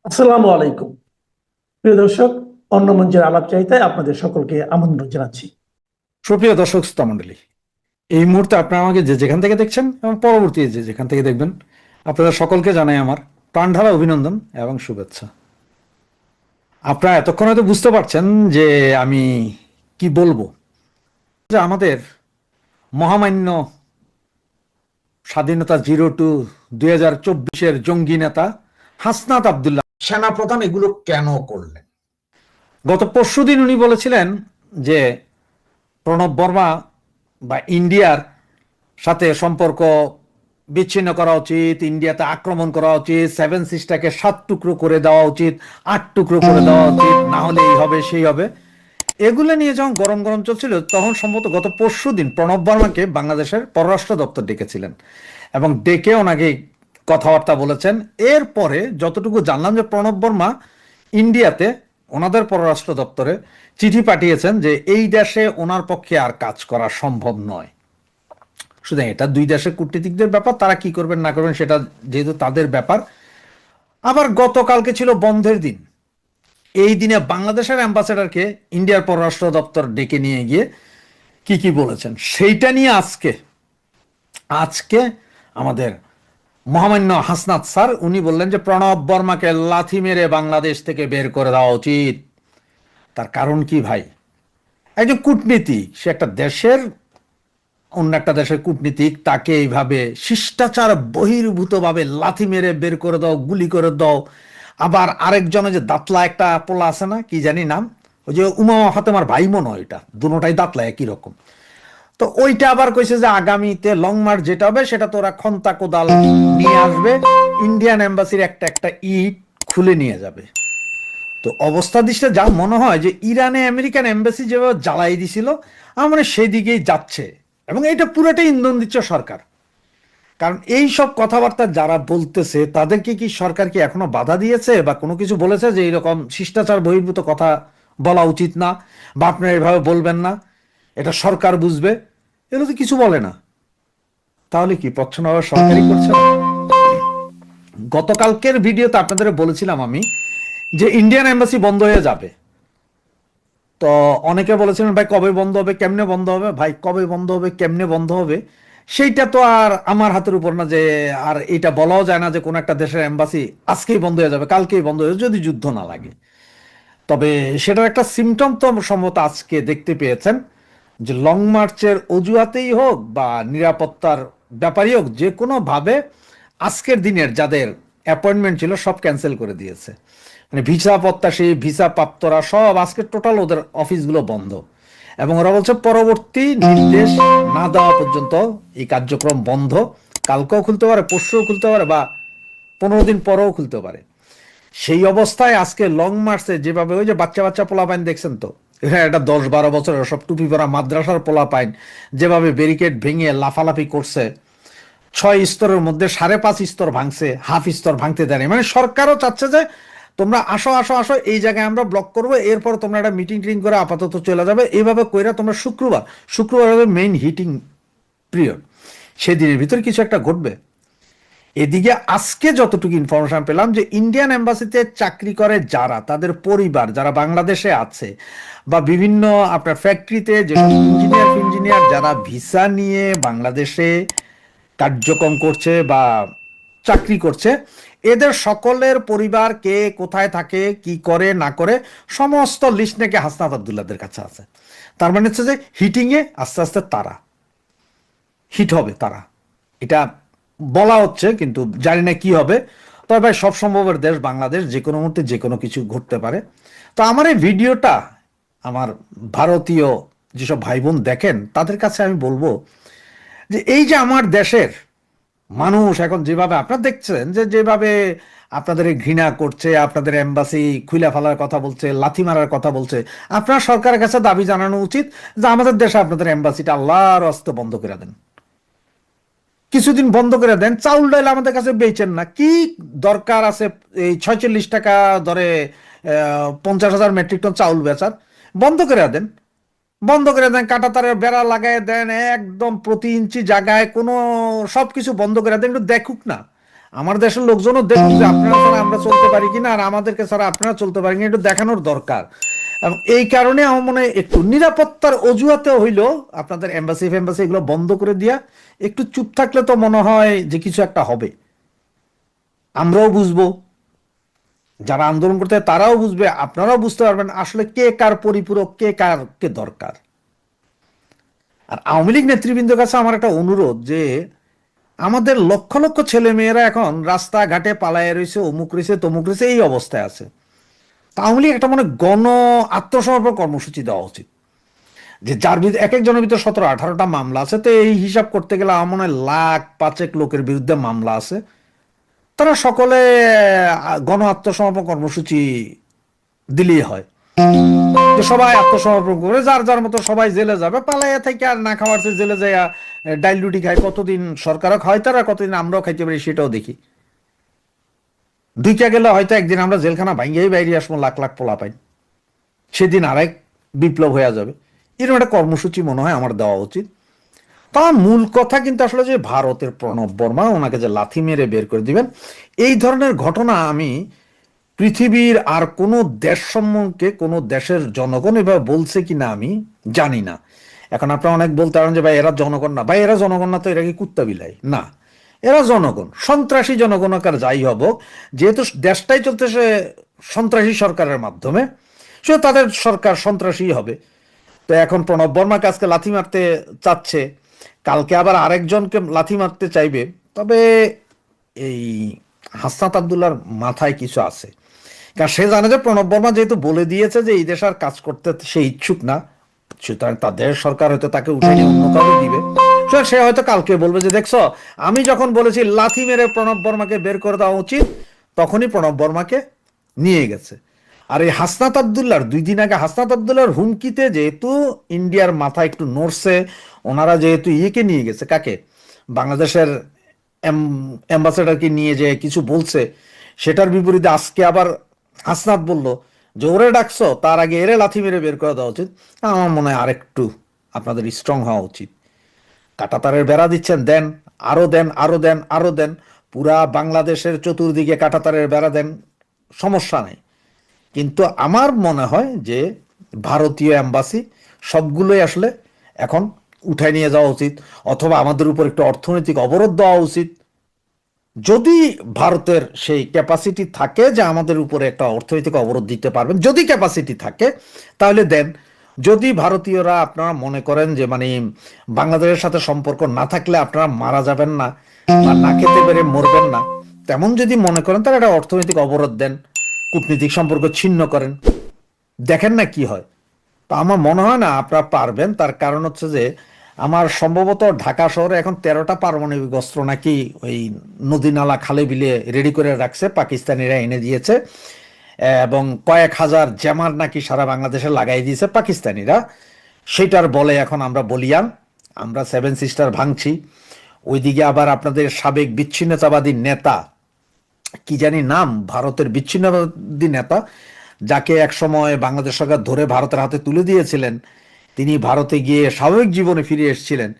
আসসালামু আলাইকুম। প্রিয় দর্শক, অন্য মঞ্চের আলাপচারিতায় আপনাদের সকলকে আমন্ত্রণ জানাচ্ছি। সুপ্রিয় দর্শক শ্রোতা মণ্ডলী, এই মুহূর্তে আপনারা আমাকে যে যেখান থেকে দেখছেন এবং পরবর্তী যে যেখান থেকে দেখবেন, আপনাদের সকলকে জানাই আমার প্রাণঢালা অভিনন্দন এবং শুভেচ্ছা। আপনারা এতক্ষণ হয়তো বুঝতে পারছেন যে আমি কি বলবো। যে আমাদের মহামান্য স্বাধীনতা 02-2024 জঙ্গি নেতা হাসনাত আবদুল্লাহ সেনাপ্রধান এগুলো কেন করলেন? গত পরশুদিন উনি বলেছিলেন যে প্রণব বর্মা বা ইন্ডিয়ার সাথে সম্পর্ক বিচ্ছিন্ন করা উচিত, ইন্ডিয়াতে আক্রমণ করা উচিত, সেভেন সিস্টারকে 7 টুকরো করে দেওয়া উচিত, 8 টুকরো করে দেওয়া উচিত, না হলে এই হবে সেই হবে। এগুলো নিয়ে যখন গরম গরম চলছিল তখন সম্ভবত গত পরশুদিন প্রণব বর্মাকে বাংলাদেশের পররাষ্ট্র দপ্তর ডেকেছিলেন এবং ডেকে ওনাকে কথাবার্তা বলেছেন। এরপরে যতটুকু জানলাম যে প্রণব বর্মা ইন্ডিয়াতে ওনাদের পররাষ্ট্র দপ্তরে চিঠি পাঠিয়েছেন যে এই দেশে ওনার পক্ষে আর কাজ করা সম্ভব নয়। সুতরাং এটা দুই দেশের কূটনীতিকদের ব্যাপার, তারা কি করবেন না করবেন সেটা যেহেতু তাদের ব্যাপার। আবার গতকালকে ছিল বন্ধের দিন, এই দিনে বাংলাদেশের অ্যাম্বাসেডরকে ইন্ডিয়ার পররাষ্ট্র দপ্তর ডেকে নিয়ে গিয়ে কি কি বলেছেন সেইটা নিয়ে আজকে আজকে আমাদের মহামান্য হাসনাত স্যার উনি বললেন যে প্রণব বর্মাকে লাথি মেরে বাংলাদেশ থেকে বের করে দেওয়া উচিত। তার কারণ কি ভাই? একজন কূটনীতিক, সে একটা দেশের অন্য একটা দেশের কূটনীতিক, তাকে এইভাবে শিষ্টাচার বহির্ভূতভাবে লাথি মেরে বের করে দাও, গুলি করে দাও। আবার আরেকজনে যে দাঁতলা একটা পোলা আছে না, কি জানি নাম, ওই যে উমামা ফাতেমার ভাই মনে হয়, ওইটা দুটোটাই দাঁতলা একই রকম। তো ওইটা আবার কইছে যে আগামীতে লং মার্চ যেটা হবে সেটা তো ওরা খন্তা কোদাল নিয়ে আসবে, ইন্ডিয়ান এম্বাসির একটা একটা ইট খুলে নিয়ে যাবে। তো অবস্থা দৃষ্টিতে যা মনে হয় যে ইরানে আমেরিকান এম্বাসি যেভাবে জ্বালাই দিছিল, আমার মানে সেদিকেই যাচ্ছে। এবং এটা পুরোটাই ইন্ধন দিচ্ছে সরকার। কারণ এই সব কথাবার্তা যারা বলতেছে তাদেরকে কি সরকার কি এখনো বাধা দিয়েছে বা কোনো কিছু বলেছে যে এইরকম শিষ্টাচার বহির্ভূত কথা বলা উচিত না বা আপনারা এভাবে বলবেন না, এটা সরকার বুঝবে? এগুলো তো কিছু বলে না। তাহলে কি প্রচ্ছন্নভাবে সরকারই করছে না? গতকালকের ভিডিওতে আপনাদের বলেছিলাম আমি যে ইন্ডিয়ান এম্বাসি বন্ধ হয়ে যাবে। তো অনেকে বলেছিলেন ভাই কবে বন্ধ হবে, কেমনে বন্ধ হবে? ভাই কবে বন্ধ হবে, কেমনে বন্ধ হবে সেইটা তো আর আমার হাতের উপর না, যে আর এটা বলাও যায় না যে কোন একটা দেশের এম্বাসি আজকেই বন্ধ হয়ে যাবে, কালকেই বন্ধ হয়ে যাবে যদি যুদ্ধ না লাগে। তবে সেটার একটা সিমটম তো সম্ভবত আজকে দেখতে পেয়েছেন, যে লং মার্চের অজুহাতেই হোক বা নিরাপত্তার ব্যাপারই হোক, যে কোনো ভাবে আজকের দিনের যাদের অ্যাপয়েন্টমেন্ট ছিল সব ক্যান্সেল করে দিয়েছে। মানে ভিসা প্রত্যাশী, ভিসা প্রাপ্তরা সব আজকে টোটাল ওদের অফিসগুলো বন্ধ। এবং ওরা বলছে পরবর্তী নির্দেশ না দেওয়া পর্যন্ত এই কার্যক্রম বন্ধ। কালকেও খুলতে পারে, পরশুও খুলতে পারে, বা 15 দিন পরেও খুলতে পারে। সেই অবস্থায় আজকে লং মার্চে যেভাবে ওই যে বাচ্চা বাচ্চা পোলাপাইন দেখছেন তো, হ্যাঁ, এটা 10-12 বছরের সব টুপি পরা মাদ্রাসার পোলাপাইন যেভাবে ব্যারিকেড ভেঙে লাফালাফি করছে, 6 স্তরের মধ্যে 5.5 স্তর ভাঙছে, হাফ স্তর ভাঙতে দেয়নি। মানে সরকারও চাচ্ছে যে তোমরা আসো আসো আসো, এই জায়গায় আমরা ব্লক করবো, এরপর তোমরা একটা মিটিং টিটিং করে আপাতত চলে যাবে। এইভাবে কইরা তোমরা শুক্রবার শুক্রবার হবে মেইন হিটিং পিরিয়ড, সেদিনের ভিতরে কিছু একটা ঘটবে। এদিকে আজকে যতটুকু ইনফরমেশন পেলাম যে ইন্ডিয়ান এম্বাসিতে চাকরি করে যারা, তাদের পরিবার যারা বাংলাদেশে আছে, বা বিভিন্ন আপনার ফ্যাক্টরিতে যে ইঞ্জিনিয়ার যারা ভিসা নিয়ে বাংলাদেশে কার্যক্রম করছে বা চাকরি করছে, এদের সকলের পরিবার কে কোথায় থাকে, কি করে না করে, সমস্ত লিস্ট নাকি হাসনাত আবদুল্লাহদের কাছে আছে। তার মানে হচ্ছে যে হিটিংয়ে আস্তে আস্তে তারা হিট হবে, তারা এটা বলা হচ্ছে, কিন্তু জানি না কি হবে। তবে ভাই সব সম্ভবের দেশ বাংলাদেশ, যে কোনো মুহূর্তে যে কোনো কিছু ঘটতে পারে। তো আমার এই ভিডিওটা আমার ভারতীয় যেসব ভাই বোন দেখেন তাদের কাছে আমি বলবো যে এই যে আমার দেশের মানুষ এখন যেভাবে আপনারা দেখছেন, যে যেভাবে আপনাদের ঘৃণা করছে, আপনাদের এম্বাসি খুইলা ফেলার কথা বলছে, লাথি মারার কথা বলছে, আপনার সরকারের কাছে দাবি জানানো উচিত যে আমাদের দেশে আপনাদের এম্বাসিটা আল্লাহর হস্তে বন্ধ করে দেন, কিছুদিন বন্ধ করে দেন। চাউল ডাল আমাদের কাছে বেচেন না, কি দরকার আছে এই 46 টাকা ধরে 50,000 মেট্রিক টন চাউল বেচার? বন্ধ করে দেন, বন্ধ করে দেন, কাঁটাতারের বেড়া লাগাই দেন, একদম প্রতি ইঞ্চি জায়গায় কোনো সবকিছু বন্ধ করে দেন, একটু দেখুক না। আমার দেশের লোকজনও দেখুক যে আপনারা ছাড়া আমরা চলতে পারি কিনা, আর আমাদেরকে ছাড়া আপনারা চলতে পারি কিনা, একটু দেখানোর দরকার। এবং এই কারণে আমার মনে হয় একটু নিরাপত্তার অজুহাতে হইলো আপনাদের এম্বাসি ফেম্বাসি এগুলো বন্ধ করে দিয়া একটু চুপ থাকলে তো মনে হয় যে কিছু একটা হবে। আমরাও বুঝবো, যারা আন্দোলন করতে তারাও বুঝবে, আপনারাও বুঝতে পারবেন আসলে কে কার পরিপূরক, কে কার কে দরকার। আর আওয়ামী লীগ নেতৃবৃন্দের কাছে আমার একটা অনুরোধ যে আমাদের লক্ষ লক্ষ ছেলে মেয়েরা এখন রাস্তাঘাটে পালায় রয়েছে, অমুক রয়েছে তমুক রয়েছে, এই অবস্থায় আছে। তা আওয়ামী লীগ একটা মানে গণ আত্মসমর্পণ কর্মসূচি দেওয়া উচিত, যে যার ভিতরে এক একজনের ভিতরে 17-18টা মামলা আছে, তো এই হিসাব করতে গেলে আমার মনে হয় লাখ পাঁচেক লোকের বিরুদ্ধে মামলা আছে। তারা সকলে গণ আত্মসমর্পণ কর্মসূচি দিলেই হয়, যে সবাই আত্মসমর্পণ করে যার যার মতো সবাই জেলে যাবে, পালাইয়া থেকে আর না খাওয়ার চেয়ে জেলে যাইয়া ডাইল রুটি খায়, কতদিন সরকারও খায় তারা, কতদিন আমরাও খাইতে পারি সেটাও দেখি। দুইটা গেলে হয়তো একদিন আমরা জেলখানা ভাঙ্গিয়েই বাইরে আসবো, লাখ লাখ পোলা পাই, সেদিন আরেক বিপ্লব হয়ে যাবে। এরকম একটা কর্মসূচি মনে হয় আমার দেওয়া উচিত। তার মূল কথা কিন্তু আসলে যে ভারতের প্রণব বর্মা ওনাকে যে লাথি মেরে বের করে দিবেন, এই ধরনের ঘটনা আমি পৃথিবীর আর কোনো দেশ সম্পর্কে কোনো দেশের জনগণ এভাবে বলছে কিনা আমি জানি না। এখন আপনারা অনেক বলতে পারেন যে ভাই এরা জনগণ না, ভাই এরা জনগণ না তো এরা কি কুত্তা বিলাই না, এরা জনগণ, সন্ত্রাসী জনগণ আকার যাই হব, যেহেতু দেশটাই চলতেছে সন্ত্রাসী সরকারের মাধ্যমে, সে তাদের সরকার সন্ত্রাসী হবে। তো এখন প্রণব বর্মাকে আজকে লাথি মারতে চাচ্ছে, কালকে আবার আরেকজনকে লাথি মারতে চাইবে। তবে এই হাসনাত আবদুল্লাহর মাথায় কিছু আছে, কারণ সে জানে যে প্রণব বর্মা যেহেতু বলে দিয়েছে যে এই দেশ আর কাজ করতে সে ইচ্ছুক না, সুতরাং তাদের সরকার হয়তো তাকে উঠে নিয়ে অন্য কাউকে দিবে। সে হয়তো কালকে বলবে যে দেখছো, আমি যখন বলেছি লাথি মেরে প্রণব বর্মাকে বের করে দেওয়া উচিত, তখনই প্রণব বর্মাকে নিয়ে গেছে। আর এই হাসনাত আবদুল্লাহর 2 দিন আগে হাসনাত আবদুল্লাহর হুমকিতে যেহেতু ইন্ডিয়ার মাথা একটু নড়ছে, ওনারা যেহেতু ইয়েকে নিয়ে গেছে, কাকে, বাংলাদেশের অ্যাম্বাসেডারকে নিয়ে যে কিছু বলছে, সেটার বিপরীতে আজকে আবার হাসনাত বলল যে ওরে ডাকছো, তার আগে এরে লাথি মেরে বের করে দেওয়া উচিত। আমার মনে হয় আরেকটু আপনাদের স্ট্রং হওয়া উচিত। কাঁটাতারের বেড়া দিচ্ছেন, দেন, আরো দেন, আরো দেন, আরো দেন, পুরা বাংলাদেশের চতুর্দিকে কাঁটাতারের বেড়া দেন, সমস্যা নেই। কিন্তু আমার মনে হয় যে ভারতীয় এম্বাসি সবগুলোই আসলে এখন উঠায় নিয়ে যাওয়া উচিত, অথবা আমাদের উপর একটু অর্থনৈতিক অবরোধ দেওয়া উচিত। যদি ভারতের সেই ক্যাপাসিটি থাকে যে আমাদের উপরে একটা অর্থনৈতিক অবরোধ দিতে পারবেন, যদি ক্যাপাসিটি থাকে তাহলে দেন। যদি ভারতীয়রা আপনারা মনে করেন যে মানে বাংলাদেশের সাথে সম্পর্ক না থাকলে আপনারা মারা যাবেন না বা না খেতে পেরে মরবেন না, তেমন যদি মনে করেন তাহলে একটা অর্থনৈতিক অবরোধ দেন, কূটনীতিক সম্পর্ক ছিন্ন করেন, দেখেন না কি হয়। তো আমার মনে হয় না আপনারা পারবেন। তার কারণ হচ্ছে যে আমার সম্ভবত ঢাকা শহরে এখন 13টা পারমাণবিক অস্ত্র নাকি ওই নদী নালা খালে বিলে রেডি করে রাখছে, পাকিস্তানিরা এনে দিয়েছে, এবং কয়েক হাজার জ্যামার নাকি সারা বাংলাদেশে লাগাই দিয়েছে পাকিস্তানিরা। সেটার বলে এখন আমরা বলিয়ান, আমরা 7 সিস্টার ভাঙছি। ওইদিকে আবার আপনাদের সাবেক বিচ্ছিন্নতাবাদী নেতা, কি জানি নাম, ভারতের বিচ্ছিন্নতাবাদী নেতা, যাকে একসময় বাংলাদেশ সরকার ধরে ভারতের হাতে তুলে দিয়েছিলেন, তিনি ভারতে গিয়ে স্বাভাবিক জীবনে ফিরে এসেছিলেন,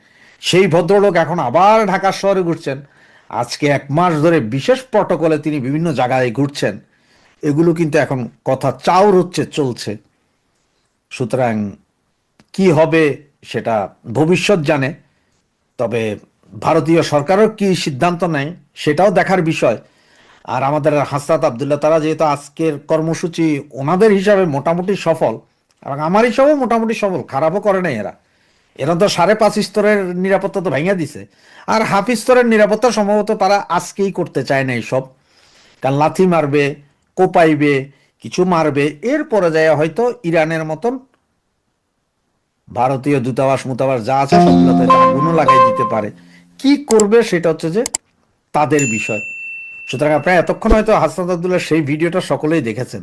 সেই ভদ্রলোক এখন আবার ঢাকা শহরে ঘুরছেন। আজকে 1 মাস ধরে বিশেষ প্রটোকলে তিনি বিভিন্ন জায়গায় ঘুরছেন। এগুলো কিন্তু এখন কথা চাউর হচ্ছে, চলছে। সুতরাং কি হবে সেটা ভবিষ্যৎ জানে। তবে ভারতীয় সরকারও কি সিদ্ধান্ত নেয় সেটাও দেখার বিষয়। আর আমাদের হাসনাত আবদুল্লাহ তারা যেহেতু আজকের কর্মসূচি ওনাদের হিসাবে মোটামুটি সফল, এবং আমার হিসাবেও মোটামুটি সফল, খারাপও করে নাই এরা। এরা তো 5.5 স্তরের নিরাপত্তা তো ভেঙে দিছে। আর হাফ স্তরের নিরাপত্তা সম্ভবত তারা আজকেই করতে চায় না এইসব, কারণ লাথি মারবে, কোপাইবে, কিছু মারবে, এরপরে যায় হয়তো ইরানের মতন ভারতীয় দূতাবাস মুতাবাস যা আছে সবগুলোতে আগুনও লাগাই দিতে পারে। কি করবে সেটা হচ্ছে যে তাদের বিষয়। সুতরাং আপনারা এতক্ষণ হয়তো হাসনাত আবদুল্লাহ সেই ভিডিওটা সকলেই দেখেছেন,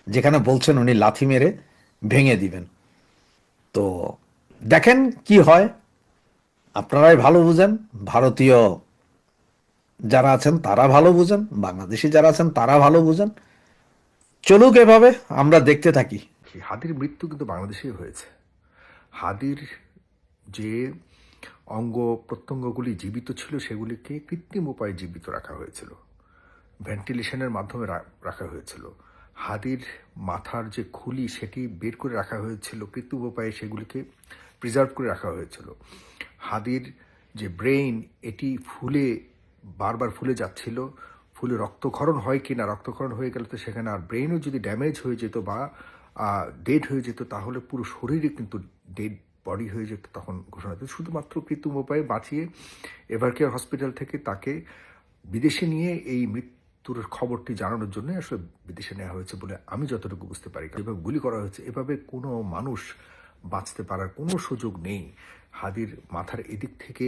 যেখানে বলছেন উনি লাথি মেরে ভেঙে দিবেন। তো দেখেন কি হয়, আপনারাই ভালো বুঝেন, ভারতীয় যারা আছেন তারা ভালো বুঝেন, বাংলাদেশি যারা আছেন তারা ভালো বুঝেন। চলুক এভাবে, আমরা দেখতে থাকি। হাদির মৃত্যু কিন্তু বাংলাদেশেই হয়েছে। হাদির যে অঙ্গ প্রত্যঙ্গগুলি জীবিত ছিল সেগুলিকে কৃত্রিম উপায়ে জীবিত রাখা হয়েছিল। ভেন্টিলেশনের মাধ্যমে রাখা হয়েছিল। হাদির মাথার যে খুলি সেটি বের করে রাখা হয়েছিল কৃত্রিম উপায়ে, সেগুলিকে প্রিজার্ভ করে রাখা হয়েছিল। হাদির যে ব্রেইন, এটি বারবার ফুলে যাচ্ছিল। ফুলে রক্তক্ষরণ হয় কি না, রক্তক্ষরণ হয়ে গেলে তো সেখানে আর ব্রেইনও যদি ড্যামেজ হয়ে যেত বা ডেড হয়ে যেত, তাহলে পুরো শরীরে কিন্তু ডেড বডি হয়ে যেত তখন ঘোষণা দিত। শুধুমাত্র কৃত্রিম উপায়ে বাঁচিয়ে এভারকেয়ার হসপিটাল থেকে তাকে বিদেশে নিয়ে এই মৃত্যুর খবরটি জানানোর জন্য আসলে বিদেশে নেওয়া হয়েছে বলে আমি যতটুকু বুঝতে পারি। এভাবে গুলি করা হয়েছে, এভাবে কোনো মানুষ বাঁচতে পারার কোনো সুযোগ নেই। হাদির মাথার এদিক থেকে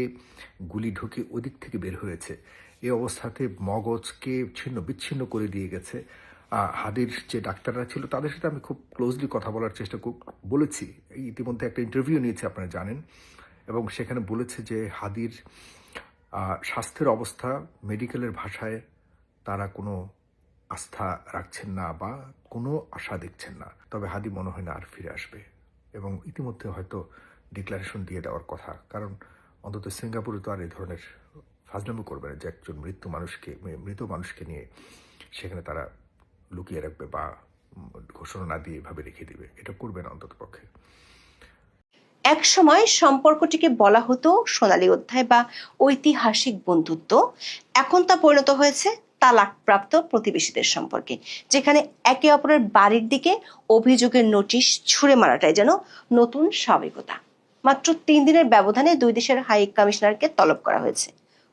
গুলি ঢুকে ওদিক থেকে বের হয়েছে। এই অবস্থাতে মগজকে ছিন্ন বিচ্ছিন্ন করে দিয়ে গেছে। হাদির যে ডাক্তাররা ছিল তাদের সাথে আমি খুব ক্লোজলি কথা বলার চেষ্টা বলেছি। ইতিমধ্যে একটা ইন্টারভিউ নিয়েছে, আপনারা জানেন, এবং সেখানে বলেছে যে হাদির স্বাস্থ্যের অবস্থা, মেডিকেলের ভাষায় তারা কোনো আস্থা রাখছেন না বা কোনো আশা দেখছেন না। তবে হাদি মনে হয় না আর ফিরে আসবে, এবং ইতিমধ্যে হয়তো ডিক্লারেশন দিয়ে দেওয়ার কথা। কারণ অন্তত সিঙ্গাপুরে তো আর এই ধরনের ফাজলামি করবে না যে একজন মৃত মানুষকে নিয়ে সেখানে তারা লুকিয়ে রাখবে বা ঘোষণা না দিয়ে এভাবে রেখে দিবে। এটা করবে না অন্তত পক্ষে। এক সময় সম্পর্কটিকে বলা হতো সোনালী অধ্যায় বা ঐতিহাসিক বন্ধুত্ব। এখন তা পরিণত হয়েছে তালাকপ্রাপ্ত প্রতিবেশীদের সম্পর্কে, যেখানে একে অপরের বাড়ির দিকে অভিযোগের নোটিশ ছুঁড়ে মারাটাই যেন নতুন স্বাভাবিকতা। মাত্র 3 দিনের ব্যবধানে 2 দেশের হাই কমিশনারকে তলব করা হয়েছে।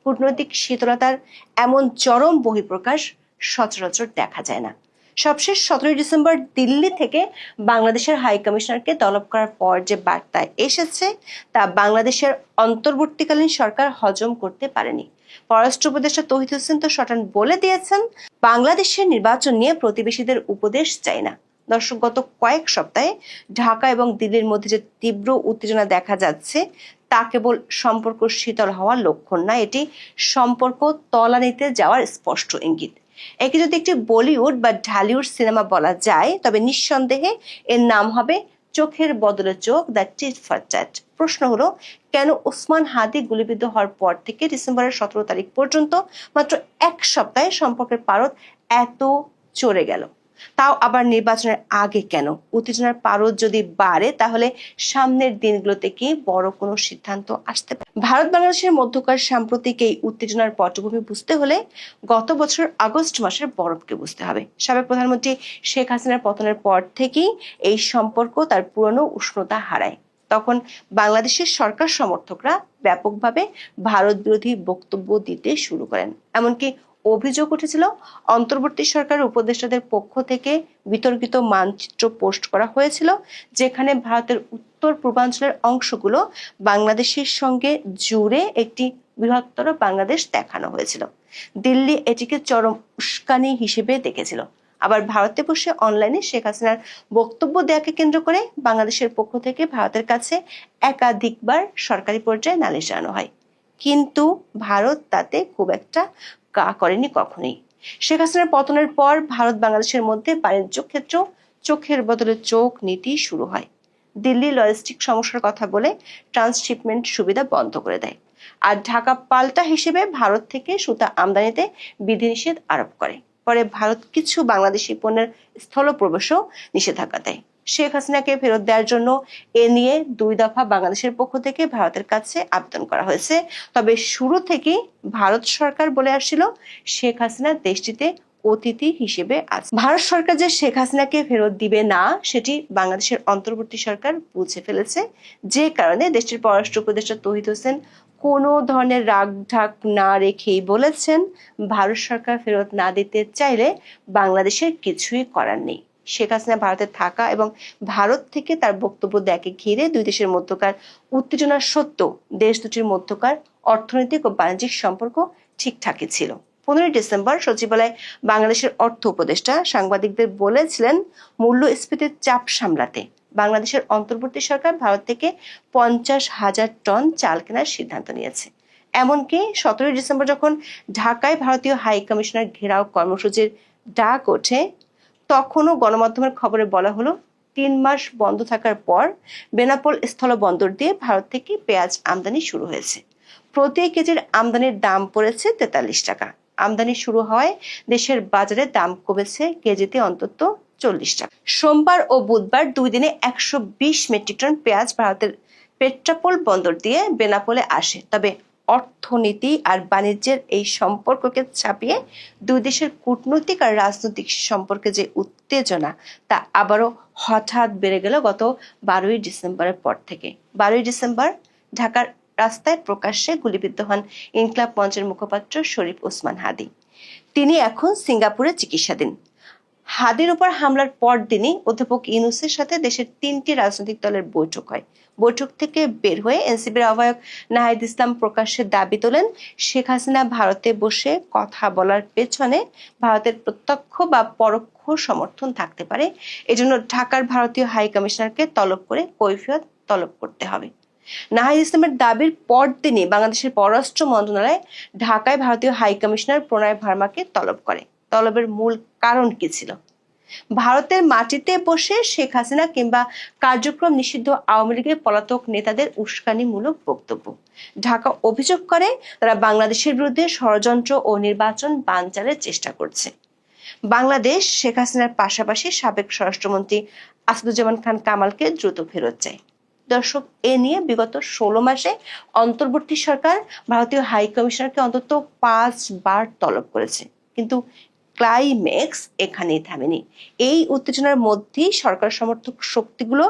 কূটনৈতিক শীতলতার এমন চরম বহিঃপ্রকাশ সচরাচর দেখা যায় না। সবশেষ 17 ডিসেম্বর দিল্লি থেকে বাংলাদেশের হাই কমিশনারকে তলব করার পর যে বার্তা এসেছে তা বাংলাদেশের অন্তর্বর্তীকালীন সরকার হজম করতে পারেনি। পররাষ্ট্র উপদেষ্টা তৌহিদ হোসেন তো শটান বলে দিয়েছেন, বাংলাদেশের নির্বাচন নিয়ে প্রতিবেশীদের উপদেশ চাই না। দর্শক, গত কয়েক সপ্তাহে ঢাকা এবং দিল্লির মধ্যে যে তীব্র উত্তেজনা দেখা যাচ্ছে তা কেবল সম্পর্ক শীতল হওয়ার লক্ষণ না, এটি সম্পর্ক তলানিতে যাওয়ার স্পষ্ট ইঙ্গিত। একে যদি একটি বলিউড বা ঢালিউড সিনেমা বলা যায়, তবে নিঃসন্দেহে এর নাম হবে চোখের বদলে চোখ, দ্য টিট ফর ট্যাট। প্রশ্ন হলো, কেন ওসমান হাদি গুলিবিদ্ধ হওয়ার পর থেকে ডিসেম্বরের 17 তারিখ পর্যন্ত মাত্র 1 সপ্তাহে সম্পর্কের পারদ এত চড়ে গেল? তাও আবার নির্বাচনের আগে কেন? উত্তেজনার পারদ যদি বাড়ে তাহলে সামনের দিনগুলোতে কি বড় কোনো সিদ্ধান্ত আসতে পারে? ভারত বাংলাদেশের মধ্যকার সাম্প্রতিক এই উত্তেজনার পটভূমি বুঝতে হলে গত বছর আগস্ট মাসের বরফকে বুঝতে হবে। সাবেক প্রধানমন্ত্রী শেখ হাসিনার পতনের পর থেকেই এই সম্পর্ক তার পুরনো উষ্ণতা হারায়। তখন বাংলাদেশের সরকার সমর্থকরা ব্যাপকভাবে ভারত বিরোধী বক্তব্য দিতে শুরু করেন। এমনকি অভিযোগ উঠেছিল অন্তর্বর্তী সরকারের উপদেষ্টাদের পক্ষ থেকে বিতর্কিত মানচিত্র পোস্ট করা হয়েছিল, যেখানে ভারতের উত্তর পূর্বাঞ্চলের অংশগুলো বাংলাদেশের সঙ্গে জুড়ে একটি বৃহত্তর বাংলাদেশ দেখানো হয়েছিল। দিল্লি এটিকে চরম উস্কানি হিসেবে দেখেছিল। আবার ভারতে বসে অনলাইনে শেখ হাসিনার বক্তব্য দেওয়াকে কেন্দ্র করে বাংলাদেশের পক্ষ থেকে ভারতের কাছে একাধিকবার সরকারি পর্যায়ে নালিশ জানানো হয়, কিন্তু ভারত তাতে খুব একটা কা করেনি কখনোই। শেখ হাসিনার পতনের পর ভারত বাংলাদেশের মধ্যে বাণিজ্য ক্ষেত্র চোখের বদলে চোখ নীতি শুরু হয়। দিল্লি লজিস্টিক সমস্যার কথা বলে ট্রান্সশিপমেন্ট সুবিধা বন্ধ করে দেয়, আর ঢাকা পাল্টা হিসেবে ভারত থেকে সুতা আমদানিতে বিধিনিষেধ আরোপ করে। পরে ভারত কিছু বাংলাদেশি পণ্যের স্থল প্রবেশও নিষেধাজ্ঞা দেয়। শেখ হাসিনাকে ফেরত দেওয়ার জন্য এ নিয়ে 2 দফা বাংলাদেশের পক্ষ থেকে ভারতের কাছে আবেদন করা হয়েছে। তবে শুরু থেকেই ভারত সরকার বলে আসছিল শেখ হাসিনা দেশটিতে অতিথি হিসেবে আছে। ভারত সরকার যে শেখ হাসিনাকে ফেরত দিবে না সেটি বাংলাদেশের অন্তর্বর্তী সরকার বুঝে ফেলেছে, যে কারণে দেশটির পররাষ্ট্র উপদেষ্টা তৌহিদ হোসেন কোনো ধরনের রাগ ঢাক না রেখেই বলেছেন, ভারত সরকার ফেরত না দিতে চাইলে বাংলাদেশের কিছুই করার নেই। শেখ হাসিনা ভারতে থাকা এবং ভারত থেকে তার বক্তব্য দেখে ঘিরে 2 দেশের মধ্যকার উত্তেজনা সত্ত্বেও দেশ দুটির মধ্যকার অর্থনৈতিক ও বাণিজ্যিক সম্পর্ক ঠিকঠাকই ছিল। 15 ডিসেম্বর সচিবালয়ে বাংলাদেশের অর্থ উপদেষ্টা সাংবাদিকদের বলেছিলেন, মূল্যস্ফীতির চাপ সামলাতে বাংলাদেশের অন্তর্বর্তী সরকার ভারত থেকে 50,000 টন চাল কেনার সিদ্ধান্ত নিয়েছে। এমনকি 17 ডিসেম্বর যখন ঢাকায় ভারতীয় হাই কমিশনার ঘেরাও কর্মসূচির ডাক ওঠে, তখনও গণমাধ্যমের খবরে বলা হলো 3 মাস বন্ধ থাকার পর বেনাপোল স্থলবন্দর দিয়ে ভারত থেকে পেঁয়াজ আমদানি শুরু হয়েছে। প্রতি কেজির আমদানির দাম পড়েছে 43 টাকা। আমদানি শুরু হওয়ায় দেশের বাজারে দাম কমেছে কেজিতে অন্তত 40 টাকা। সোমবার ও বুধবার 2 দিনে 120 মেট্রিক টন পেঁয়াজ ভারতের পেট্রাপোল বন্দর দিয়ে বেনাপোলে আসে। তবে অর্থনীতি আর বাণিজ্যের এই সম্পর্ককে ছাপিয়ে দুই দেশের কূটনৈতিক আর রাজনৈতিক সম্পর্কে যে উত্তেজনা তা আবারও হঠাৎ বেড়ে গেল গত 12ই ডিসেম্বরের পর থেকে। 12ই ডিসেম্বর ঢাকার রাস্তায় প্রকাশ্যে গুলিবিদ্ধ হন ইনকিলাব মঞ্চের মুখপাত্র শরীফ ওসমান হাদি। তিনি এখন সিঙ্গাপুরে চিকিৎসাধীন। হাদির উপর হামলার পর দিনই অধ্যাপক ইউনূসের সাথে দেশের 3টি রাজনৈতিক দলের বৈঠক হয়। বৈঠক থেকে বের হয়ে এনসিপির আহ্বায়ক নাহিদ ইসলাম প্রকাশ্যে দাবি তোলেন, শেখ হাসিনা ভারতে বসে কথা বলার পেছনে ভারতের প্রত্যক্ষ বা পরোক্ষ সমর্থন থাকতে পারে। এজন্য ঢাকার ভারতীয় হাই কমিশনারকে তলব করে কৈফিয়ত তলব করতে হবে। নাহিদ ইসলামের দাবির পরদিনই বাংলাদেশের পররাষ্ট্র মন্ত্রণালয় ঢাকায় ভারতীয় হাই কমিশনার প্রণয় ভার্মাকে তলব করে। তলবের মূল কারণ কি ছিল? ভারতের মাটিতে বসে শেখ হাসিনা কিংবা কার্যক্রম নিষিদ্ধ আওয়ামী লীগের পলাতক নেতাদের উস্কানিমূলক বক্তব্য। ঢাকা অভিযোগ করে তারা বাংলাদেশের বিরুদ্ধে ষড়যন্ত্র ও নির্বাচন বানচালের চেষ্টা করছে। বাংলাদেশ শেখ হাসিনার পাশাপাশি সাবেক স্বরাষ্ট্রমন্ত্রী আসাদুজ্জামান খান কামালকে দ্রুত ফেরত চায়। দর্শক, এ নিয়ে বিগত 16 মাসে অন্তর্বর্তী সরকার ভারতীয় হাই কমিশনারকে অন্তত 5 বার তলব করেছে, কিন্তু ক্লাইম্যাক্স এখানেই থামেনি। এই উত্তেজনার মধ্যেই সরকার সমর্থক শক্তিগুলো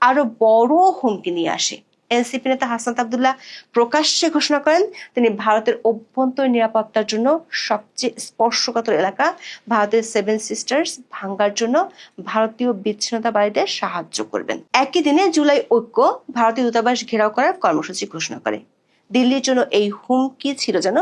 আরো বড় হুমকি নিয়ে আসে। এনসিপি নেতা হাসনাত আব্দুল্লাহ প্রকাশ্যে ঘোষণা করেন তিনি ভারতের অভ্যন্তরীণ নিরাপত্তার জন্য সবচেয়ে স্পর্শকাতর এলাকা ভারতের 7 সিস্টার্স ভাঙ্গার জন্য ভারতীয় বিচ্ছিন্নতাবাদীদের সাহায্য করবেন। একই দিনে জুলাই ঐক্য ভারতীয় দূতাবাস ঘেরাও করার কর্মসূচি ঘোষণা করে। দিল্লির জন্য এই হুমকি ছিল যেন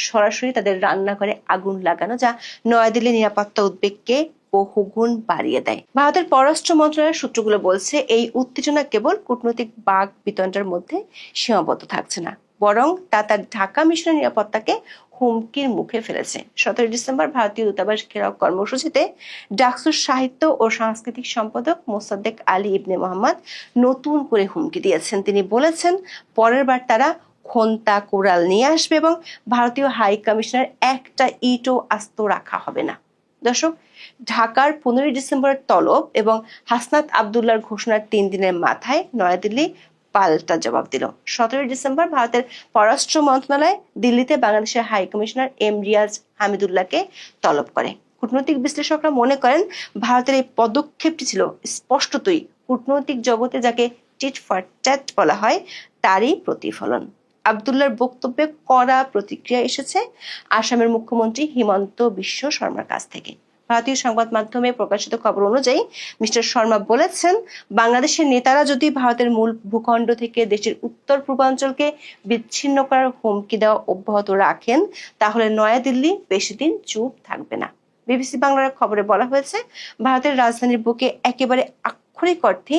সরাসরি তাদের রান্নাঘরে আগুন লাগানো, যা নয়াদিল্লির নিরাপত্তা উদ্বেগকে বহুগুণ বাড়িয়ে দেয়। ভারতের পররাষ্ট্র মন্ত্রণালয়ের সূত্রগুলো বলছে এই উত্তেজনা কেবল কূটনৈতিক বাক বিতণ্ডার মধ্যে সীমাবদ্ধ থাকছে না, বরং তা তার ঢাকা মিশনের নিরাপত্তাকে হুমকির মুখে ফেলেছে। 17 ডিসেম্বর ভারতীয় দূতাবাস ঘেরাও কর্মসূচিতে ডাকসুর সাহিত্য ও সাংস্কৃতিক সম্পাদক মোসাদ্দেক আলী ইবনে মোহাম্মদ নতুন করে হুমকি দিয়েছেন। তিনি বলেছেন পরের বার তারা খন্তা কোরাল নিয়ে আসবে এবং ভারতীয় হাই কমিশনার একটা ইটও আস্ত রাখা হবে না। দর্শক, ঢাকার 15 ডিসেম্বরের তলব এবং হাসনাত আব্দুল্লাহর ঘোষণার 3 দিনের মাথায় নয়াদিল্লি পাল্টা জবাব দিল। 17 ডিসেম্বর ভারতের পররাষ্ট্র মন্ত্রণালয় দিল্লিতে বাংলাদেশের হাই কমিশনার এম রিয়াজ হামিদুল্লাহকে তলব করে। কূটনৈতিক বিশ্লেষকরা মনে করেন ভারতের এই পদক্ষেপটি ছিল স্পষ্টতই কূটনৈতিক জগতে যাকে টিট ফর ট্যাট বলা হয় তারই প্রতিফলন। আব্দুল্লাহর বক্তব্যে কড়া প্রতিক্রিয়া এসেছে আসামের মুখ্যমন্ত্রী হিমন্ত বিশ্ব শর্মার কাছ থেকে। ভারতীয় সংবাদ মাধ্যমে প্রকাশিত খবর অনুযায়ী মিস্টার শর্মা বলেছেন, বাংলাদেশের নেতারা যদি ভারতের মূল ভূখণ্ড থেকে দেশের উত্তর পূর্বাঞ্চলকে বিচ্ছিন্ন করার হুমকি দেওয়া অব্যাহত রাখেন তাহলে নয়াদিল্লি বেশি দিন চুপ থাকবে না। বিবিসি বাংলার খবরে বলা হয়েছে, ভারতের রাজধানীর বুকে একেবারে আক্ষরিক অর্থে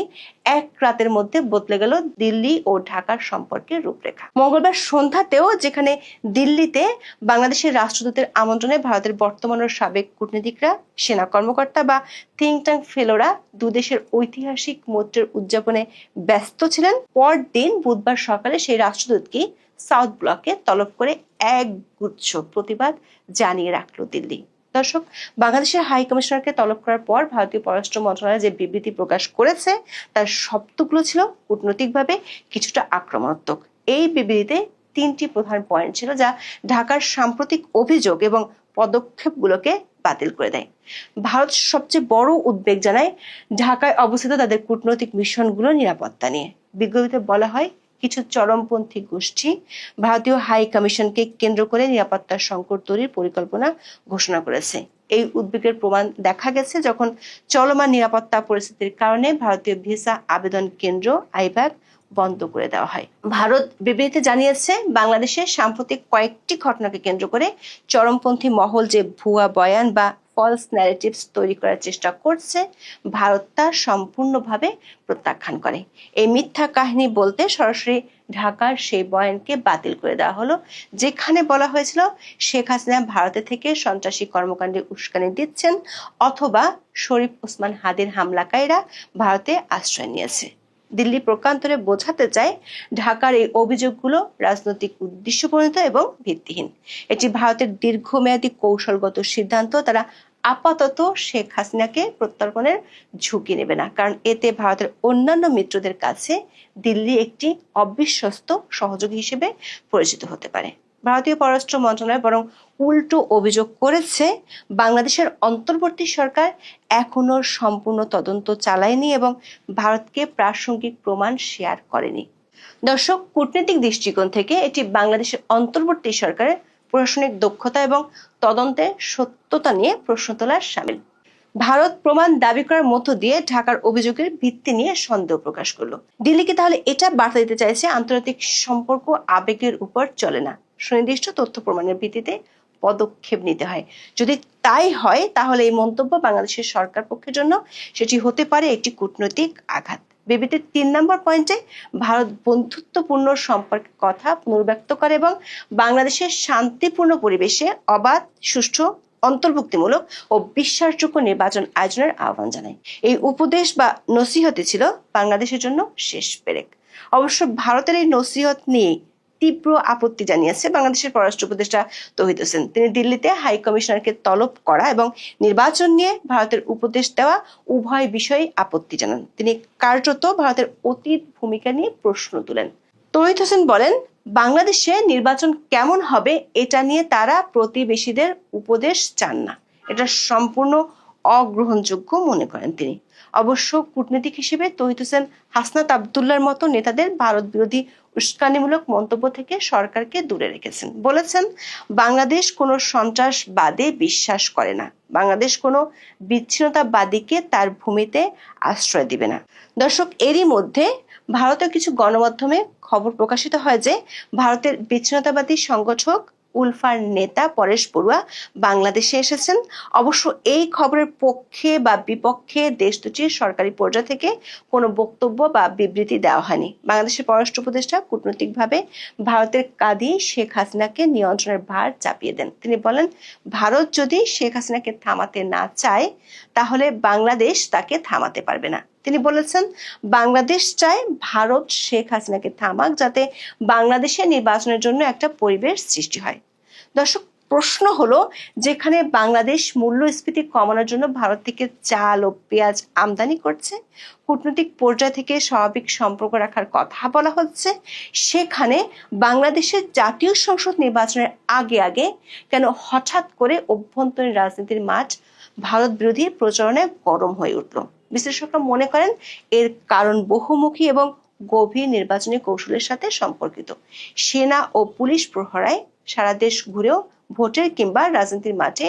এক রাতের মধ্যে বদলে গেল দিল্লি ও ঢাকার সম্পর্কের রূপরেখা। মঙ্গলবার সন্ধ্যাতেও যেখানে দিল্লিতে বাংলাদেশের রাষ্ট্রদূতের আমন্ত্রণে ভারতের বর্তমান ও সাবেক কূটনীতিকরা, সেনা কর্মকর্তা বা থিঙ্ক ট্যাঙ্ক ফেলোরা দুদেশের ঐতিহাসিক মৈত্রের উদযাপনে ব্যস্ত ছিলেন, পরদিন বুধবার সকালে সেই রাষ্ট্রদূতকে সাউথ ব্লকে তলব করে একগুচ্ছ প্রতিবাদ জানিয়ে রাখল দিল্লি। দর্শক, বাংলাদেশের হাই কমিশনারকে তলব করার পর ভারতীয় পররাষ্ট্র মন্ত্রণালয় যে বিবৃতি প্রকাশ করেছে তার শব্দগুলো ছিল কূটনৈতিকভাবে কিছুটা আক্রমণাত্মক। এই বিবৃতিতে 3টি প্রধান পয়েন্ট ছিল যা ঢাকার সাম্প্রতিক অভিযোগ এবং পদক্ষেপগুলোকে বাতিল করে দেয়। ভারত সবচেয়ে বড় উদ্বেগ জানায় ঢাকায় অবস্থিত তাদের কূটনৈতিক মিশনগুলোর নিরাপত্তা নিয়ে। বিজ্ঞপ্তিতে বলা হয়, কিছু চরমপন্থী গোষ্ঠী ভারতীয় হাই কমিশনকে কেন্দ্র করে নিরাপত্তার সংকট তৈরির পরিকল্পনা ঘোষণা করেছে। এই উদ্বেগের প্রমাণ দেখা গেছে যখন চলমান নিরাপত্তা পরিস্থিতির কারণে ভারতীয় ভিসা আবেদন কেন্দ্র আইব্যাক বন্ধ করে দেওয়া হয়। ভারত বিবৃতিতে জানিয়েছে, বাংলাদেশের সাম্প্রতিক কয়েকটি ঘটনাকে কেন্দ্র করে চরমপন্থী মহল যে ভুয়া বয়ান বা ফলস ন্যারেটিভস তৈরি করার চেষ্টা করছে, ভারত তা সম্পূর্ণভাবে প্রত্যাখ্যান করে। এই মিথ্যা কাহিনী বলতে সরাসরি ঢাকার সেই বয়ানকে বাতিল করে দেওয়া হলো যেখানে বলা হয়েছিল শেখ হাসিনা ভারতে থেকে সন্ত্রাসী কর্মকাণ্ডে উস্কানি দিচ্ছেন অথবা শরীফ ওসমান হাদির হামলাকারীরা ভারতে আশ্রয় নিয়েছে। দিল্লি প্রকান্তরে বোঝাতে চায় ঢাকার এই অভিযোগগুলো রাজনৈতিক উদ্দেশ্যপ্রণীত এবং ভিত্তিহীন। এটি ভারতের দীর্ঘমেয়াদী কৌশলগত সিদ্ধান্ত। তারা আপাতত শেখ হাসিনাকে প্রত্যর্পণের ঝুঁকি নেবে না, কারণ এতে ভারতের অন্যান্য মিত্রদের কাছে দিল্লি একটি অবিশ্বস্ত সহযোগী হিসেবে পরিচিত হতে পারে। ভারতীয় পররাষ্ট্র মন্ত্রণালয় বরং উল্টো অভিযোগ করেছে, বাংলাদেশের অন্তর্বর্তী সরকার এখনো সম্পূর্ণ তদন্ত চালায়নি এবং ভারতকে প্রাসঙ্গিক প্রমাণ শেয়ার করেনি। দর্শক, কূটনৈতিক দৃষ্টিকোণ থেকে এটি বাংলাদেশের অন্তর্বর্তী সরকারের প্রশাসনিক দক্ষতা এবং তদন্তের সত্যতা নিয়ে প্রশ্ন তোলার শামিল। ভারত প্রমাণ দাবি করার মধ্য দিয়ে ঢাকার অভিযোগের ভিত্তি নিয়ে সন্দেহ প্রকাশ করলো। দিল্লিকে তাহলে এটা বার্তা দিতে চাইছে, আন্তর্জাতিক সম্পর্ক আবেগের উপর চলে না, সুনির্দিষ্ট তথ্য প্রমাণের ভিত্তিতে পদক্ষেপ নিতে হয়। যদি তাই হয় তাহলে এই মন্তব্য বাংলাদেশের সরকার পক্ষের জন্য সেটি হতে পারে একটি কূটনৈতিক আঘাত। বিবৃতির 3 নম্বর পয়েন্টে ভারত বন্ধুত্বপূর্ণ সম্পর্কের কথা পুনর্ব্যক্ত করে এবং বাংলাদেশের শান্তিপূর্ণ পরিবেশে অবাধ, সুষ্ঠু, অন্তর্ভুক্তিমূলক ও বিশ্বাসযোগ্য নির্বাচন আয়োজনের আহ্বান জানায়। এই উপদেশ বা নসিহতই ছিল বাংলাদেশের জন্য শেষ পেরেক। অবশ্য ভারতের এই নসিহত নিয়ে তীব্র আপত্তি জানিয়েছে বাংলাদেশের পররাষ্ট্র উপদেষ্টা তৌহিদ হোসেন। তিনি দিল্লিতে হাই কমিশনারকে তলব করা এবং নির্বাচন নিয়ে ভারতের উপদেশ দেওয়া উভয় বিষয়ে আপত্তি জানান। তিনি কার্যত ভারতের অতীত ভূমিকা নিয়ে প্রশ্ন তুলেন। তৌহিদ হোসেন বলেন, বাংলাদেশে নির্বাচন কেমন হবে এটা নিয়ে তারা প্রতিবেশীদের উপদেশ চান না, এটা সম্পূর্ণ অগ্রহণযোগ্য মনে করেন তিনি। অবশ্য কূটনীতিক হিসেবে তৌহিদ হোসেন হাসনাত আবদুল্লাহর মতো নেতাদের ভারত বিরোধী উস্কানিমূলক মন্তব্য থেকে সরকারকে দূরে রেখেছেন। বলেছেন, বাংলাদেশ কোনো সন্ত্রাসবাদে বিশ্বাস করে না, বাংলাদেশ কোনো বিচ্ছিন্নতাবাদীকে তার ভূমিতে আশ্রয় দিবে না। দর্শক, এরই মধ্যে ভারতের কিছু গণমাধ্যমে খবর প্রকাশিত হয় যে ভারতের বিচ্ছিন্নতাবাদী সংগঠক উলফার নেতা পরেশ বড়ুয়া বাংলাদেশে এসেছেন। অবশ্য এই খবরের পক্ষে বা বিপক্ষে দেশ দুটির সরকারি পর্যায় থেকে কোনো বক্তব্য বা বিবৃতি দেওয়া হয়নি। বাংলাদেশের পররাষ্ট্র উপদেষ্টা কূটনৈতিকভাবে ভারতের কাঁধে শেখ হাসিনাকে নিয়ন্ত্রণের ভার চাপিয়ে দেন। তিনি বলেন, ভারত যদি শেখ হাসিনাকে থামাতে না চায় তাহলে বাংলাদেশ তাকে থামাতে পারবে না। তিনি বলেছেন, বাংলাদেশ চায় ভারত শেখ হাসিনাকে থামাক, যাতে বাংলাদেশে নির্বাচনের জন্য একটা পরিবেশ সৃষ্টি হয়। দর্শক, প্রশ্ন হলো, যেখানে বাংলাদেশ মূল্যস্ফীতি কমানোর জন্য ভারত থেকে চাল ও পেঁয়াজ আমদানি করছে, কূটনৈতিক পর্যায় থেকে স্বাভাবিক সম্পর্ক রাখার কথা বলা হচ্ছে, সেখানে বাংলাদেশের জাতীয় সংসদ নির্বাচনের আগে আগে কেন হঠাৎ করে অভ্যন্তরীণ রাজনীতির মাঠ ভারত বিরোধী প্রচারণায় গরম হয়ে উঠল? বিশ্লেষকরা মনে করেন এর কারণ বহুমুখী এবং গভীর নির্বাচনী কৌশলের সাথে সম্পর্কিত। সেনা ও পুলিশ প্রহরায় সারা দেশ ঘুরেও ভোটের কিংবা রাজনীতির মাঠে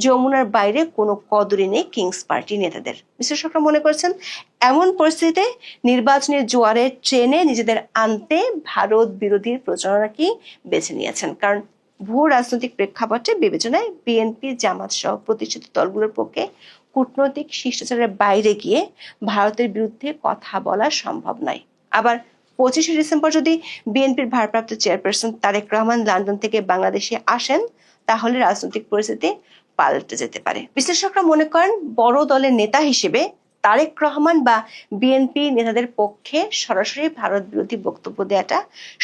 যমুনার বাইরে কোনো কদরই নেই কিংস পার্টি নেতাদের। বিশ্লেষকরা মনে করছেন, এমন পরিস্থিতিতে নির্বাচনী জোয়ারের ট্রেনে নিজেদের আনতে ভারত বিরোধী প্রচারণাকেই বেছে নিয়েছেন। কারণ ভূ রাজনৈতিক প্রেক্ষাপটে বিবেচনায় বিএনপি, জামাত সহ প্রতিষ্ঠিত দলগুলোর পক্ষে কূটনৈতিক শিষ্টাচারের বাইরে গিয়ে ভারতের বিরুদ্ধে কথা বলা সম্ভব নয়। আবার 25শে ডিসেম্বর যদি বিএনপির ভারপ্রাপ্ত চেয়ারপারসন তারেক রহমান লন্ডন থেকে বাংলাদেশে আসেন তাহলে রাজনৈতিক পরিস্থিতি পাল্টে যেতে পারে। বিশ্লেষকরা মনে করেন, বড় দলের নেতা হিসেবে তারেক রহমান বা বিএনপি নেতাদের পক্ষে সরাসরি ভারত বিরোধী বক্তব্য দেওয়াটা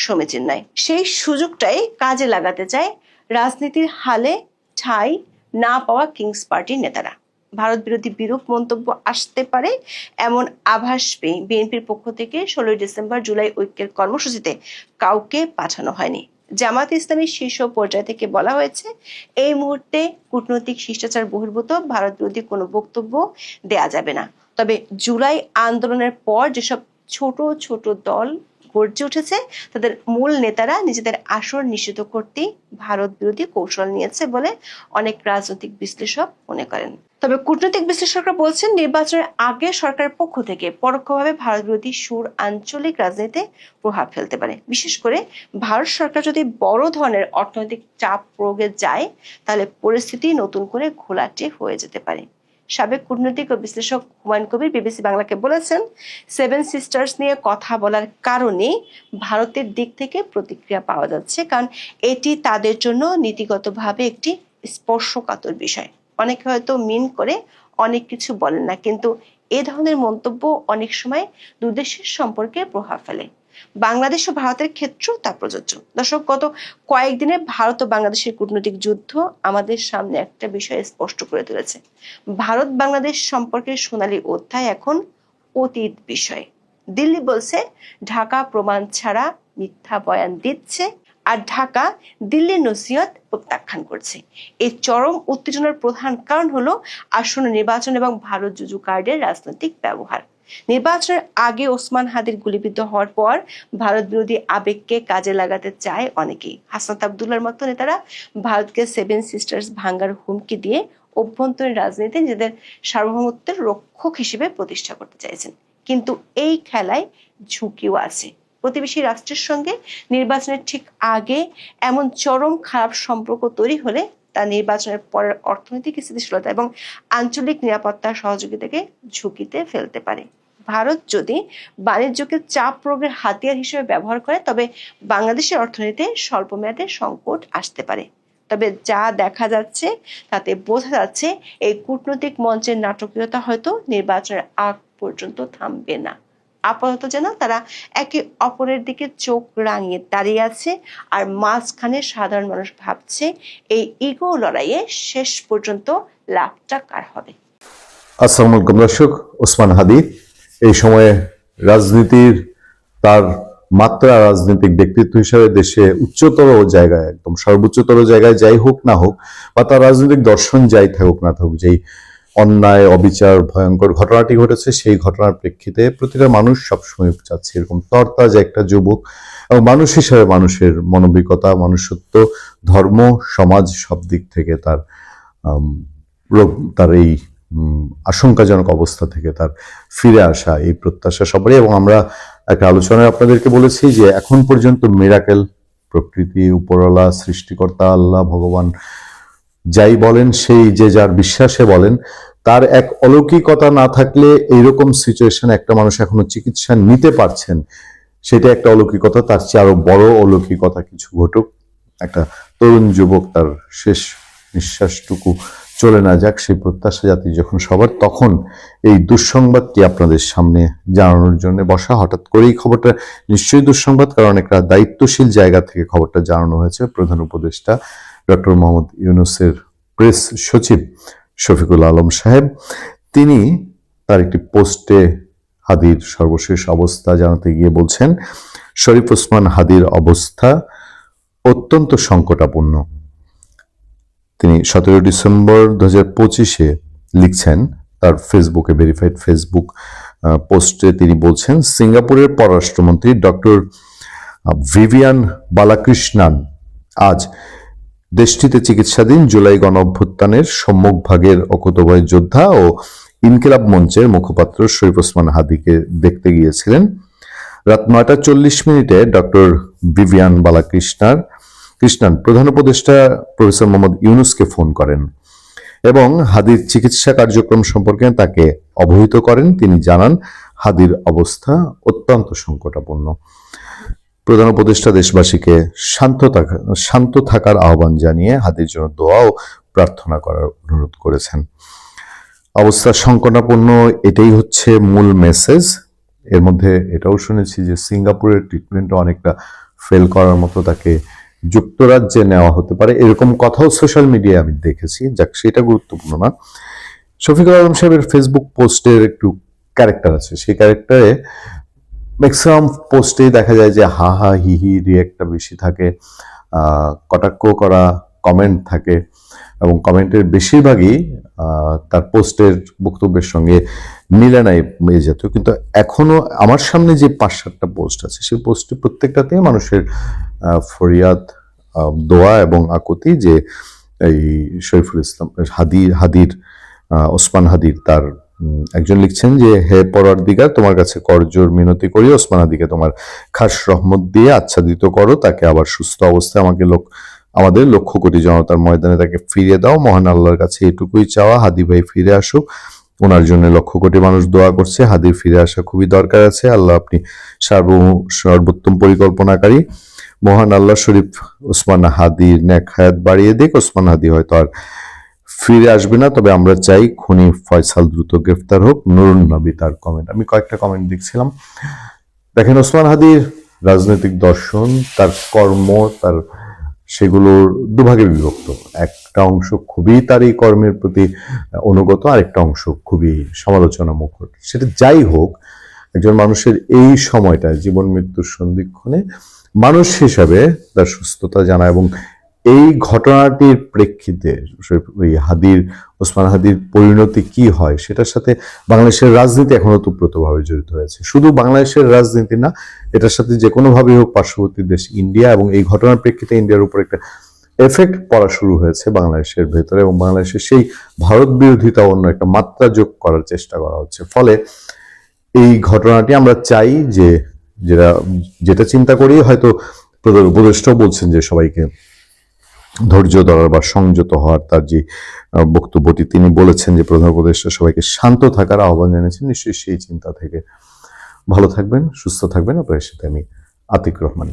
সমীচীন নয়। সেই সুযোগটাই কাজে লাগাতে চায় রাজনীতির হালে ঠাঁই না পাওয়া কিংস পার্টির নেতারা। ভারত বিরোধী বিরূপ মন্তব্য আসতে পারে এমন আভাস পেয়ে বিএনপির পক্ষ থেকে 16 ডিসেম্বর জুলাই ঐক্যের কর্মসূচিতে কাউকে পাঠানো হয়নি। জামাত ইসলামীর শীর্ষ পর্যায় থেকে বলা হয়েছে, এই মুহূর্তে কূটনৈতিক শিষ্টাচার বহির্ভূত ভারত বিরোধী কোনো বক্তব্য দেয়া যাবে না। তবে জুলাই আন্দোলনের পর যেসব ছোট ছোট দল গর্জে উঠেছে তাদের মূল নেতারা নিজেদের আসর নিশ্চিত করতে ভারত বিরোধী কৌশল নিয়েছে বলে অনেক রাজনৈতিক বিশ্লেষক মনে করেন। তবে কূটনৈতিক বিশ্লেষকরা বলছেন, নির্বাচনের আগে সরকারের পক্ষ থেকে পরোক্ষভাবে ভারত বিরোধী সুর আঞ্চলিক রাজনীতিতে প্রভাব ফেলতে পারে। বিশেষ করে ভারত সরকার যদি বড় ধরনের অর্থনৈতিক চাপ প্রয়োগে যায় তাহলে পরিস্থিতি নতুন করে ঘোলাটে হয়ে যেতে পারে। সাবেক কূটনৈতিক ও বিশ্লেষক হুমায়ুন কবির বিবিসি বাংলাকে বলেছেন, 7 সিস্টার্স নিয়ে কথা বলার কারণে ভারতের দিক থেকে প্রতিক্রিয়া পাওয়া যাচ্ছে, কারণ এটি তাদের জন্য নীতিগতভাবে একটি স্পর্শকাতর বিষয়। অনেকে হয়তো মিন করে অনেক কিছু বলেন না, কিন্তু এ ধরনের মন্তব্য অনেক সময় দুই দেশের সম্পর্কে প্রভাব ফেলে। বাংলাদেশ ও ভারতের ক্ষেত্রেও তা প্রযোজ্য। দর্শক, গত কয়েকদিনে ভারত ও বাংলাদেশের কূটনৈতিক যুদ্ধ আমাদের সামনে একটা বিষয় স্পষ্ট করে তুলেছে। ভারত বাংলাদেশ সম্পর্কের সোনালী অধ্যায় এখন অতীত বিষয়। দিল্লি বলছে ঢাকা প্রমাণ ছাড়া মিথ্যা বয়ান দিচ্ছে, আর ঢাকা দিল্লির নসিহত প্রত্যাখ্যান করছে। এই চরম উত্তেজনার প্রধান কারণ হলো আসন্ন নির্বাচন এবং ভারত জুজু কার্ডের রাজনৈতিক ব্যবহার। নির্বাচনের আগে ওসমান হাদির গুলিবিদ্ধ হওয়ার পর ভারত বিরোধী আবেগকে কাজে লাগাতে চায় অনেকেই। হাসনাত আব্দুল্লাহর মতো নেতারা ভারতকে সেভেন সিস্টার্স ভাঙ্গার হুমকি দিয়ে অভ্যন্তরীণ রাজনীতি নিজেদের সার্বভৌমত্বের রক্ষক হিসেবে প্রতিষ্ঠা করতে চাইছেন। কিন্তু এই খেলায় ঝুঁকিও আছে। প্রতিবেশী রাষ্ট্রের সঙ্গে নির্বাচনের ঠিক আগে এমন চরম খারাপ সম্পর্ক তৈরি হলে তা নির্বাচনের পরের অর্থনৈতিক স্থিতিশীলতা এবং আঞ্চলিক নিরাপত্তার সহযোগিতাকে ঝুঁকিতে ফেলতে পারে। ভারত যদি বাণিজ্যকে চাপ প্রয়োগের হাতিয়ার হিসেবে ব্যবহার করে, তবে বাংলাদেশের অর্থনীতিতে স্বল্পমেয়াদে সংকট আসতে পারে। তবে যা দেখা যাচ্ছে তাতে বোঝা যাচ্ছে এই কূটনৈতিক মঞ্চের নাটকীয়তা হয়তো নির্বাচনের আগ পর্যন্ত থামবে না। আপাতত যেন তারা একে অপরের দিকে চোখ রাঙিয়ে দাঁড়িয়ে আছে, আর মাঝখানে সাধারণ মানুষ ভাবছে এই ইগো লড়াইয়ে শেষ পর্যন্ত লাভটা কার হবে। আসসালামু আলাইকুম দর্শক, ওসমান হাদি এই সময়ে রাজনীতির তার মাত্রা রাজনৈতিক ব্যক্তিত্ব হিসেবে দেশে উচ্চতর জায়গায়, একদম সর্বোচ্চতর জায়গায় যাই হোক না হোক, বা তার রাজনৈতিক দর্শন যাই থাকুক না থাকুক, যেই অন্যায় অবিচার ভয়ঙ্কর ঘটনাটি ঘটেছে সেই ঘটনার প্রেক্ষিতে প্রতিটা মানুষ সবসময় চাচ্ছে এরকম তরতাজা একটা যুবক, এবং মানুষ হিসেবে মানুষের মানবিকতা, মনুষ্যত্ব, ধর্ম, সমাজ সব দিক থেকে তার তার এই আশঙ্কাজনক অবস্থা থেকে তার ফিরে আসা, এই প্রত্যাশা সবারই। এবং আমরা একটা আলোচনায় আপনাদেরকে বলেছি যে এখন পর্যন্ত মিরাকেল, প্রকৃতি, উপরওয়ালা, সৃষ্টিকর্তা, আল্লাহ, ভগবান যাই বলেন, সেই যে যার বিশ্বাসে বলেন, তার এক অলৌকিকতা না থাকলে এইরকম সিচুয়েশন একটা মানুষ এখনো চিকিৎসা নিতে পারছেন, সেটা একটা অলৌকিকতা। তার চেয়ে আরো বড় অলৌকিকতা কিছু ঘটুক, একটা তরুণ যুবক তার শেষ নিঃশ্বাসটুকু চলে না যাক, সেই প্রত্যাশা জাতি যখন সবার, তখন এই দুঃসংবাদটি আপনাদের সামনে জানানোর জন্য বসা। হঠাৎ করেই খবরটা নিশ্চয়ই দুঃসংবাদ, কারণ একটা দায়িত্বশীল জায়গা থেকে খবরটা জানানো হয়েছে। প্রধান উপদেষ্টা ডক্টর মোহাম্মদ ইউনূসের প্রেস সচিব শফিকুল আলম সাহেব, তিনি তার একটি পোস্টে হাদির সর্বশেষ অবস্থা জানাতে গিয়ে বলছেন, শরীফ ওসমান হাদির অবস্থা অত্যন্ত সংকটাপন্ন। তিনি 17 ডিসেম্বর 2025 লিখছেন তার ফেসবুকে, ভেরিফাইড ফেসবুক পোস্টে তিনি বলছেন, সিঙ্গাপুরের পররাষ্ট্রমন্ত্রী ডক্টর ভিভিয়ান বালাকৃষ্ণান আজ দেশটিতে চিকিৎসাধীন জুলাই গণ অভ্যুত্থানের সম্মুখভাগের অকুতোভয় যোদ্ধা ও ইনকিলাব মঞ্চের মুখপাত্র শরীফ ওসমান হাদিকে দেখতে গিয়েছিলেন। রাত 9:40 ডক্টর ভিভিয়ান বালাকৃষ্ণান প্রধান উপদেষ্টা প্রফেসর মোহাম্মদ ইউনূসকে ফোন করেন এবং হাদির চিকিৎসা কার্যক্রম সম্পর্কে তাকে অবহিত করেন। তিনি জানান হাদির অবস্থা অত্যন্ত সংকটাপন্ন। প্রধান উপদেষ্টা দেশবাসীকে শান্ত থাকার আহ্বান জানিয়ে হাদির জন্য দোয়া ও প্রার্থনা করার অনুরোধ করেছেন। অবস্থা সংকটাপন্ন, এটাই হচ্ছে মূল মেসেজ। এর মধ্যে এটাও শুনেছি যে সিঙ্গাপুরের ট্রিটমেন্টও অনেকটা ফেল করার মতো, তাকে যুক্তরাজ্যে নেওয়া হতে পারে, এরকম কথাও সোশ্যাল মিডিয়ায় আমি দেখেছি। যাক, সেটা গুরুত্বপূর্ণ না। শফিকুল আলম সাহেবের ফেসবুক পোস্টের একটু ক্যারেক্টার আছে, সেই ক্যারেক্টারে ম্যাক্সিমাম পোস্টেই দেখা যায় যে হা হা হি হি রিয়েক্টটা বেশি থাকে, কটাক্ষ করা কমেন্ট থাকে, এবং কমেন্টের বেশিরভাগই তার পোস্টের বক্তব্যের সঙ্গে মিলে নাই এই জাতীয়। কিন্তু এখনো আমার সামনে যে 5-7টা পোস্ট আছে, সেই পোস্টে প্রত্যেকটাতেই মানুষের ফরিয়াদ, দোয়া এবং আকুতি যে এই শরীফুল ইসলাম হাদির ওসমান হাদির তার একজন লিখছেন যে, হে পরওয়ারদিগার, তোমার কাছে করজোর মিনতি করি, ওসমান হাদিকে তোমার খাস রহমত দিয়ে আচ্ছাদিত করো, তাকে আবার সুস্থ অবস্থায় আমাদের লক্ষ কোটি জনতার ময়দানে তাকে ফিরিয়ে দাও। মহান আল্লাহর কাছে এটুকুই চাওয়া, হাদি ভাই ফিরে আসুক। ওনার জন্য লক্ষ কোটি মানুষ দোয়া করছে, হাদির ফিরে আসা খুবই দরকার আছে। আল্লাহ আপনি সর্বোত্তম পরিকল্পনাকারী। মহান আল্লাহ শরীফ ওসমান হাদির নেক হায়াত বাড়িয়ে দিক। ওসমান হাদি হয়তো আর ফিরে আসবে না, তবে আমরা চাই খুনি ফয়সাল দ্রুত গ্রেফতার হোক। নুরুন নবী তার কমেন্ট, আমি কয়েকটা কমেন্ট দেখছিলাম। দেখেন, ওসমান হাদির রাজনৈতিক দর্শন, তার কর্ম, তার সেগুলোর দুভাগে বিভক্ত। একটা অংশ খুবই তার এই কর্মের প্রতি অনুগত, আরেকটা অংশ খুবই সমালোচনা মুখর। সেটা যাই হোক, একজন মানুষের এই সময়টা জীবন মৃত্যুর সন্ধিক্ষণে মানুষ হিসাবে তার সুস্থতা জানা এবং এই ঘটনাটির প্রেক্ষিতে ওই ওসমান হাদির পরিণতি কি হয় সেটার সাথে বাংলাদেশের রাজনীতি এখন ওতপ্রোতভাবে জড়িত হয়েছে। শুধু বাংলাদেশের রাজনীতি না, এটার সাথে যে কোনোভাবেই হোক পার্শ্ববর্তী দেশ ইন্ডিয়া, এবং এই ঘটনার প্রেক্ষিতে ইন্ডিয়ার উপর একটা এফেক্ট পড়া শুরু হয়েছে বাংলাদেশের ভেতরে, এবং বাংলাদেশের সেই ভারত বিরোধিতা অন্য একটা মাত্রা যোগ করার চেষ্টা করা হচ্ছে। ফলে এই ঘটনাটি আমরা চাই যে যেটা চিন্তা করি, হয়তো প্রধান উপদেষ্টাও বলছেন যে সবাইকে ধৈর্য ধরার বা সংযত হওয়ার, তার যে বক্তব্যটি তিনি বলেছেন যে প্রধান উপদেষ্টা সবাইকে শান্ত থাকার আহ্বান জানিয়েছেন, নিশ্চয়ই সেই চিন্তা থেকে ভালো থাকবেন, সুস্থ থাকবেন। আপনার সাথে আমি আতিক রহমান।